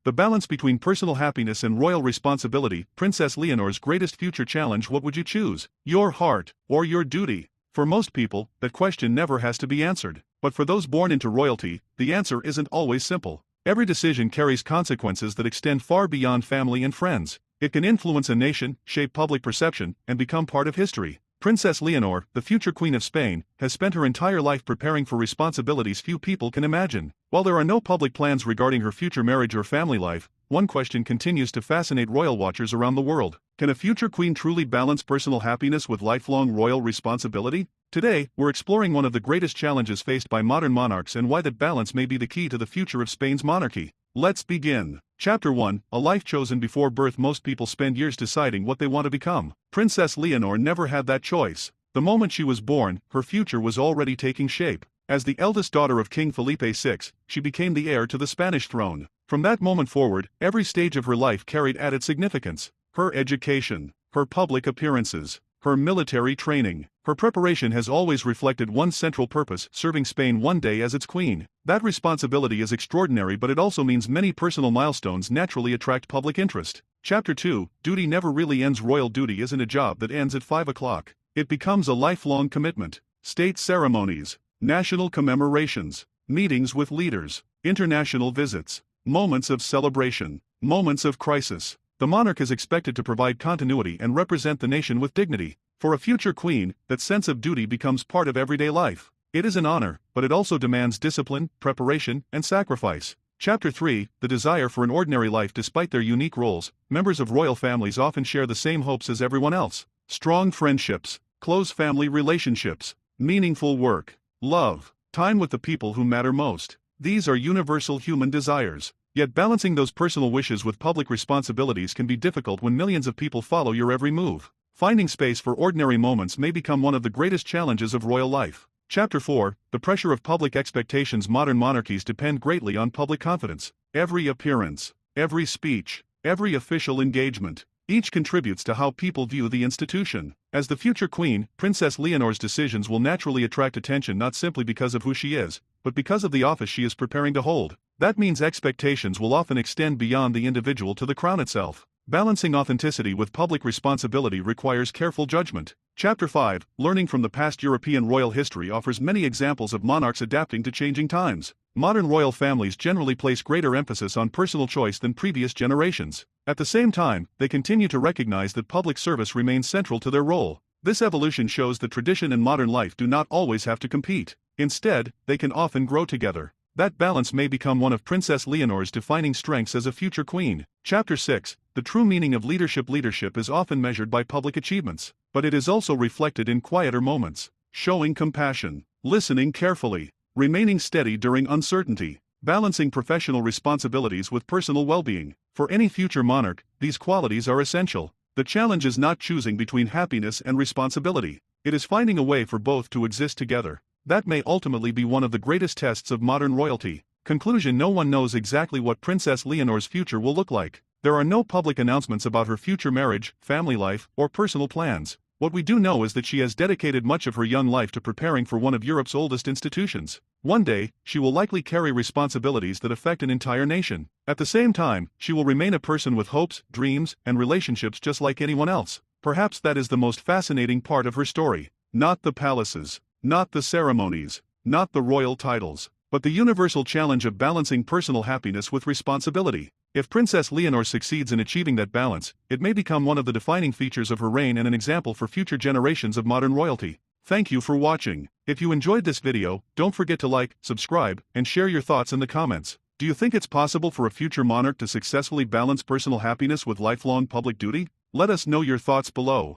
The balance between personal happiness and royal responsibility. Princess Leonore's greatest future challenge. What would you choose? Your heart, or your duty? For most people, that question never has to be answered. But for those born into royalty, the answer isn't always simple. Every decision carries consequences that extend far beyond family and friends. It can influence a nation, shape public perception, and become part of history. Princess Leonore, the future Queen of Spain, has spent her entire life preparing for responsibilities few people can imagine. While there are no public plans regarding her future marriage or family life, one question continues to fascinate royal watchers around the world. Can a future queen truly balance personal happiness with lifelong royal responsibility? Today, we're exploring one of the greatest challenges faced by modern monarchs and why that balance may be the key to the future of Spain's monarchy. Let's begin. Chapter 1, A Life Chosen Before Birth. Most people spend years deciding what they want to become. Princess Leonore never had that choice. The moment she was born, her future was already taking shape. As the eldest daughter of King Felipe VI, she became the heir to the Spanish throne. From that moment forward, every stage of her life carried added significance. Her education, her public appearances, her military training, her preparation has always reflected one central purpose: serving Spain one day as its queen. That responsibility is extraordinary, but it also means many personal milestones naturally attract public interest. Chapter 2, Duty never really ends. Royal duty isn't a job that ends at 5 o'clock. It becomes a lifelong commitment. State ceremonies, national commemorations, meetings with leaders, international visits, moments of celebration, moments of crisis. The monarch is expected to provide continuity and represent the nation with dignity. For a future queen, that sense of duty becomes part of everyday life. It is an honor, but it also demands discipline, preparation, and sacrifice. Chapter 3, The Desire for an Ordinary Life. Despite their unique roles, members of royal families often share the same hopes as everyone else: strong friendships, close family relationships, meaningful work, love, time with the people who matter most. These are universal human desires. Yet balancing those personal wishes with public responsibilities can be difficult when millions of people follow your every move. Finding space for ordinary moments may become one of the greatest challenges of royal life. Chapter 4, The Pressure of Public Expectations. Modern monarchies depend greatly on public confidence. Every appearance, every speech, every official engagement, each contributes to how people view the institution. As the future queen, Princess Leonore's decisions will naturally attract attention, not simply because of who she is, but because of the office she is preparing to hold. That means expectations will often extend beyond the individual to the crown itself. Balancing authenticity with public responsibility requires careful judgment. Chapter 5, Learning from the Past. European royal history offers many examples of monarchs adapting to changing times. Modern royal families generally place greater emphasis on personal choice than previous generations. At the same time, they continue to recognize that public service remains central to their role. This evolution shows that tradition and modern life do not always have to compete. Instead, they can often grow together. That balance may become one of Princess Leonore's defining strengths as a future queen. Chapter 6, The True Meaning of Leadership. Leadership is often measured by public achievements, but it is also reflected in quieter moments: showing compassion, listening carefully, remaining steady during uncertainty, balancing professional responsibilities with personal well-being. For any future monarch, these qualities are essential. The challenge is not choosing between happiness and responsibility. It is finding a way for both to exist together. That may ultimately be one of the greatest tests of modern royalty. Conclusion: No one knows exactly what Princess Leonore's future will look like. There are no public announcements about her future marriage, family life, or personal plans. What we do know is that she has dedicated much of her young life to preparing for one of Europe's oldest institutions. One day, she will likely carry responsibilities that affect an entire nation. At the same time, she will remain a person with hopes, dreams, and relationships just like anyone else. Perhaps that is the most fascinating part of her story. Not the palaces, not the ceremonies, not the royal titles, but the universal challenge of balancing personal happiness with responsibility. If Princess Leonore succeeds in achieving that balance, it may become one of the defining features of her reign and an example for future generations of modern royalty. Thank you for watching. If you enjoyed this video, don't forget to like, subscribe, and share your thoughts in the comments. Do you think it's possible for a future monarch to successfully balance personal happiness with lifelong public duty? Let us know your thoughts below.